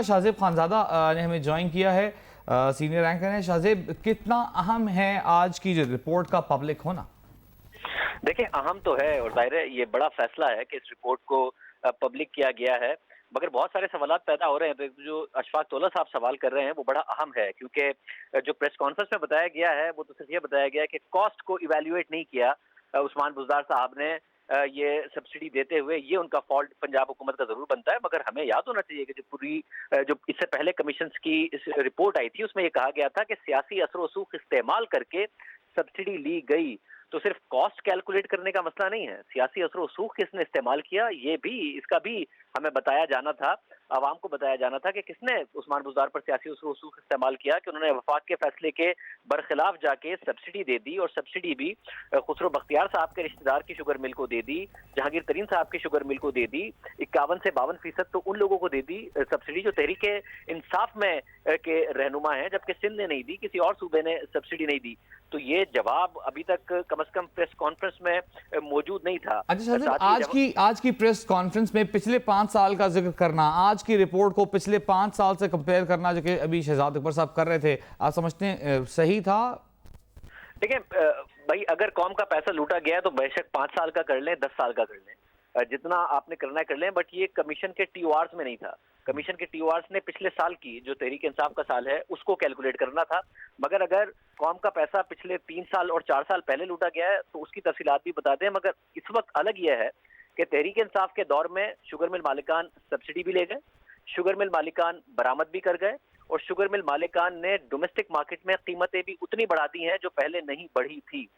शाहजेब खानजादा ने हमें ज्वाइन किया है, सीनियर रैंकर हैं। शाहजेब, कितना अहम है आज की जो रिपोर्ट का पब्लिक होना? देखिए, अहम तो है और जाहिर है ये बड़ा फैसला है कि इस रिपोर्ट को पब्लिक किया गया है, मगर बहुत सारे सवाल पैदा हो रहे हैं। तो जो अशफाक तौला साहब सवाल कर रहे हैं वो बड़ा अहम है, क्योंकि जो प्रेस कॉन्फ्रेंस में बताया गया है वो तो सिर्फ ये बताया गया है कि कॉस्ट को इवेल्युएट नहीं किया उस्मान बुज़दार साहब ने। ये सब्सिडी देते हुए ये उनका फॉल्ट पंजाब हुकूमत का जरूर बनता है, मगर हमें याद होना चाहिए कि जो पूरी जो इससे पहले कमीशन की रिपोर्ट आई थी उसमें ये कहा गया था कि सियासी असर रसूख इस्तेमाल करके सब्सिडी ली गई। तो सिर्फ कॉस्ट कैलकुलेट करने का मसला नहीं है, सियासी असर रसूख किसने इस्तेमाल किया ये भी, इसका भी हमें बताया जाना था, आवाम को बताया जाना था कि किसने उस्मान बुज़दार पर सियासी असर रसूख इस्तेमाल किया कि उन्होंने वफाक के फैसले के बरखिलाफ जाके सब्सिडी दे दी, और सब्सिडी भी खुसरो बख्तियार साहब के रिश्तेदार की शुगर मिल को दे दी, जहांगीर तरीन साहब की शुगर मिल को दे दी। 51 से 52% तो उन लोगों को दे दी सब्सिडी जो तहरीक इंसाफ में के रहनुमा हैं, जबकि सिंध ने नहीं दी, किसी और सूबे ने सब्सिडी नहीं दी। तो ये जवाब अभी तक कम से कम प्रेस कॉन्फ्रेंस में मौजूद नहीं था। अच्छा, आज की प्रेस कॉन्फ्रेंस में पिछले 5 साल का जिक्र करना, आज की रिपोर्ट को पिछले 5 साल से कंपेयर करना, जो कि अभी शहजाद अकबर साहब कर रहे थे, आप समझते हैं सही था? देखिए भाई, अगर कौम का पैसा लूटा गया है तो बेशक 5 साल का कर लें, 10 साल का कर लें, जितना आपने करना है कर लें, बट ये कमीशन के टीओआर्स में नहीं था। कमीशन के टीओआर्स ने पिछले साल की जो तहरीक इंसाफ का साल है उसको कैलकुलेट करना था। मगर अगर कौम का पैसा पिछले 3 साल और 4 साल पहले लूटा गया है तो उसकी तफसीलात भी बता दें। मगर इस वक्त अलग यह है कि तहरीक इंसाफ के दौर में शुगर मिल मालिकान सब्सिडी भी ले गए, शुगर मिल मालिकान बरामद भी कर गए, और शुगर मिल मालिकान ने डोमेस्टिक मार्केट में कीमतें भी उतनी बढ़ा दी हैं जो पहले नहीं बढ़ी थी।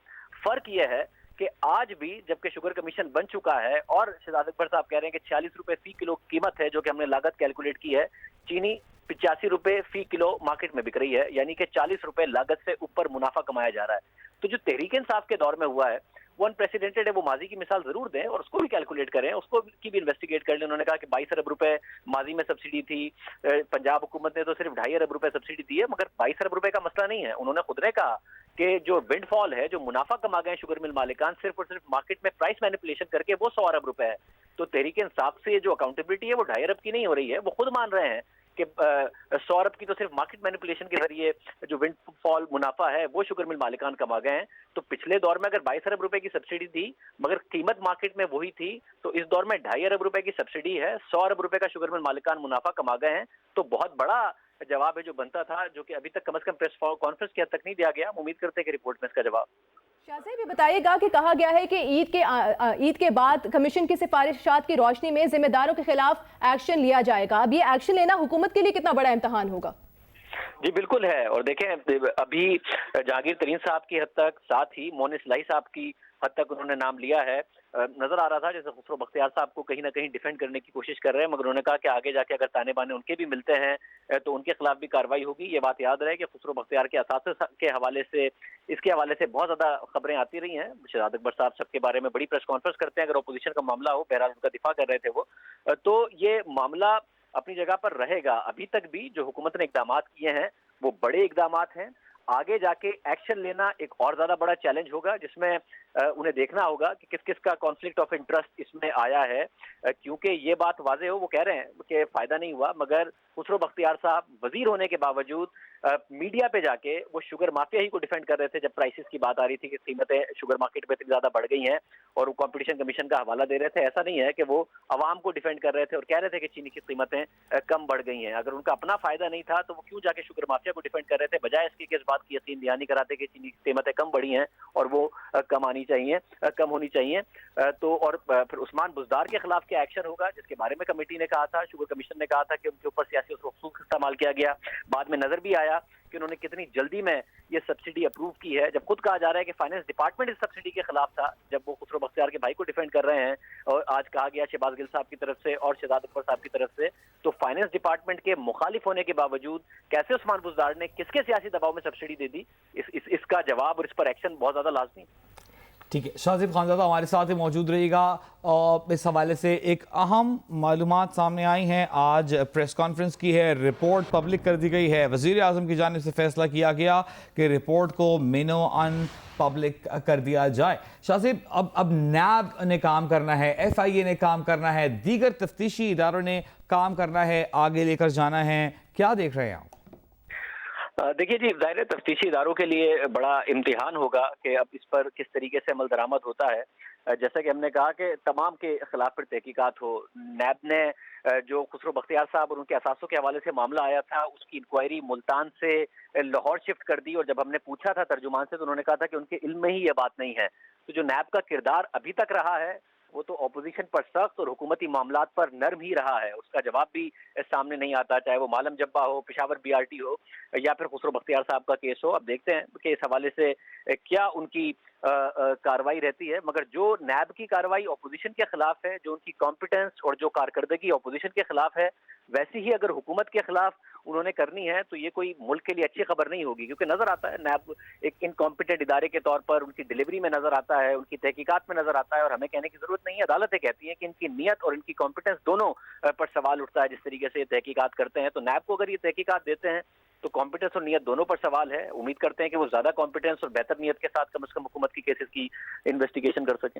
फर्क यह है कि आज भी जबकि शुगर कमीशन बन चुका है और शहजाद अकबर साहब कह रहे हैं कि 46 रुपए फी किलो कीमत है, जो कि हमने लागत कैलकुलेट की है, चीनी 85 रुपए फी किलो मार्केट में बिक रही है, यानी कि 40 रुपए लागत से ऊपर मुनाफा कमाया जा रहा है। तो जो तहरीक इंसाफ के दौर में हुआ है वो अनप्रेसिडेंटेड है। वो माजी की मिसाल जरूर दें और उसको भी कैलकुलेट करें, उसको की भी इन्वेस्टिगेट कर लें। उन्होंने कहा कि 22 अरब रुपए माजी में सब्सिडी थी, पंजाब हुकूमत ने तो सिर्फ 2.5 अरब रुपए सब्सिडी दी है, मगर 22 अरब रुपए का मसला नहीं है। उन्होंने खुद ने कहा कि जो विंडफॉल है, जो मुनाफा कमा गए शुगर मिल मालिकान सिर्फ और सिर्फ मार्केट में प्राइस मैनिपुलेशन करके, वो 100 अरब रुपए है। तो तहरीक इंसाफ से जो अकाउंटेबिलिटी है वो 2.5 अरब की नहीं हो रही है। वो खुद मान रहे हैं कि 100 अरब की तो सिर्फ मार्केट मैनिपुलेशन के जरिए जो विंडफॉल मुनाफा है वो शुगर मिल मालिकान कमा गए हैं। तो पिछले दौर में अगर 22 अरब रुपए की सब्सिडी दी मगर कीमत मार्केट में वही थी, तो इस दौर में 2.5 अरब रुपए की सब्सिडी है, 100 अरब रुपए का शुगर मिल मालिकान मुनाफा कमा गए हैं। तो बहुत बड़ा जवाब है जो बनता था, जो कि अभी तक कम से कम प्रेस कॉन्फ्रेंस की हद तक नहीं दिया गया। हम उम्मीद करते हैं कि रिपोर्ट में इसका जवाब। शाहजेब, ये बताइएगा कि कहा गया है कि ईद के बाद कमीशन की सिफारिशात की रोशनी में जिम्मेदारों के खिलाफ एक्शन लिया जाएगा। अब ये एक्शन लेना हुकूमत के लिए कितना बड़ा इम्तिहान होगा? जी बिल्कुल है, और देखें अभी जहांगीर तरीन साहब की हद तक, साथ ही मोनिस लाई साहब की हद तक उन्होंने नाम लिया है। नजर आ रहा था जैसे खुसरो बख्तियार साहब को कहीं ना कहीं डिफेंड करने की कोशिश कर रहे हैं, मगर उन्होंने कहा कि आगे जाके अगर ताने बाने उनके भी मिलते हैं तो उनके खिलाफ भी कार्रवाई होगी। ये बात याद रहे कि खुसरो बख्तियार के असासे के हवाले से, इसके हवाले से बहुत ज्यादा खबरें आती रही हैं। शहजाद अकबर साहब सबके बारे में बड़ी प्रेस कॉन्फ्रेंस करते हैं अगर अपोजिशन का मामला हो, बहरहाल उनका दिफा कर रहे थे वो। तो ये मामला अपनी जगह पर रहेगा। अभी तक भी जो हुकूमत ने इकदाम किए हैं वो बड़े इकदाम हैं। आगे जाके एक्शन लेना एक और ज्यादा बड़ा चैलेंज होगा, जिसमें उन्हें देखना होगा कि किस किस का कॉन्फ्लिक्ट ऑफ इंटरेस्ट इसमें आया है। क्योंकि ये बात वाजे हो, वो कह रहे हैं कि फायदा नहीं हुआ, मगर खुसरो बख्तियार साहब वजीर होने के बावजूद मीडिया पे जाके वो शुगर माफिया ही को डिफेंड कर रहे थे जब प्राइसेस की बात आ रही थी कि कीमतें शुगर मार्केट में इतनी ज्यादा बढ़ गई हैं, और वो कंपटीशन कमीशन का हवाला दे रहे थे। ऐसा नहीं है कि वो अवाम को डिफेंड कर रहे थे और कह रहे थे कि चीनी की कीमतें कम बढ़ गई हैं। अगर उनका अपना फायदा नहीं था तो वो क्यों जाके शुगर माफिया को डिफेंड कर रहे थे, बजाय इसकी कि इस बात की यकीन दहानी कराते कि चीनी की कीमतें कम बढ़ी हैं और वो कम होनी चाहिए। तो और फिर उस्मान बुज़दार के खिलाफ क्या एक्शन होगा, जिसके बारे में कमेटी ने कहा था, शुगर कमीशन ने कहा था कि उनके ऊपर सियासी रसूख इस्तेमाल किया गया। बाद में नजर भी आया कि उन्होंने कितनी जल्दी में ये सब्सिडी अप्रूव की है, जब खुद कहा जा रहा है कि फाइनेंस डिपार्टमेंट इस सब्सिडी के खिलाफ था जब वो खुसरो बख्तियार के भाई को डिफेंड कर रहे हैं। और आज कहा गया शहबाज गिल साहब की तरफ से और शहजाद अकबर साहब की तरफ से, तो फाइनेंस डिपार्टमेंट के मुखालिफ होने के बावजूद कैसे उस्मान बुज़दार ने किसके सियासी दबाव में सब्सिडी दे दी, इसका जवाब और इस पर एक्शन बहुत ज्यादा लाजमी। ٹھیک ہے، شاہزیب خانزادہ ہمارے ساتھ ہی موجود رہے گا اور اس حوالے سے ایک اہم معلومات سامنے آئی ہیں. آج پریس کانفرنس کی ہے، رپورٹ پبلک کر دی گئی ہے. وزیر اعظم کی جانب سے فیصلہ کیا گیا کہ رپورٹ کو مینو ان پبلک کر دیا جائے. شاہزیب، اب نیب نے کام کرنا ہے، ایف آئی اے نے کام کرنا ہے، دیگر تفتیشی اداروں نے کام کرنا ہے، آگے لے کر جانا ہے. کیا دیکھ رہے ہیں آپ؟ دیکھیے جی، ظاہر تفتیشی اداروں کے لیے بڑا امتحان ہوگا کہ اب اس پر کس طریقے سے عمل درآمد ہوتا ہے. جیسا کہ ہم نے کہا کہ تمام کے خلاف پر تحقیقات ہو. نیب نے جو خسرو بختیار صاحب اور ان کے اثاثوں کے حوالے سے معاملہ آیا تھا، اس کی انکوائری ملتان سے لاہور شفٹ کر دی، اور جب ہم نے پوچھا تھا ترجمان سے تو انہوں نے کہا تھا کہ ان کے علم میں ہی یہ بات نہیں ہے. تو جو نیب کا کردار ابھی تک رہا ہے وہ تو اپوزیشن پر سخت اور حکومتی معاملات پر نرم ہی رہا ہے. اس کا جواب بھی سامنے نہیں آتا، چاہے وہ معلم جبہ ہو، پشاور بی آر ٹی ہو، یا پھر خسرو بختیار صاحب کا کیس ہو. اب دیکھتے ہیں کہ اس حوالے سے کیا ان کی کاروائی رہتی ہے. مگر جو نیب کی کاروائی اپوزیشن کے خلاف ہے، جو ان کی کمپیٹنس اور جو کارکردگی اپوزیشن کے خلاف ہے، ویسی ہی اگر حکومت کے خلاف انہوں نے کرنی ہے تو یہ کوئی ملک کے لیے اچھی خبر نہیں ہوگی. کیونکہ نظر آتا ہے نیب ایک انکمپیٹنٹ ادارے کے طور پر ان کی ڈلیوری میں نظر آتا ہے، ان کی تحقیقات میں نظر آتا ہے، اور ہمیں کہنے کی ضرورت نہیں ہے، عدالتیں کہتی ہیں کہ ان کی نیت اور ان کی کمپیٹنس دونوں پر سوال اٹھتا ہے. جس طریقے سے یہ تحقیقات کرتے ہیں تو نیب کو اگر یہ تحقیقات دیتے ہیں تو کمپیٹنس اور نیت دونوں پر سوال ہے. امید کرتے ہیں کہ وہ زیادہ کمپیٹنس اور بہتر نیت کے ساتھ کم از کم حکومت کی کیسز کی انویسٹیگیشن کر سکیں.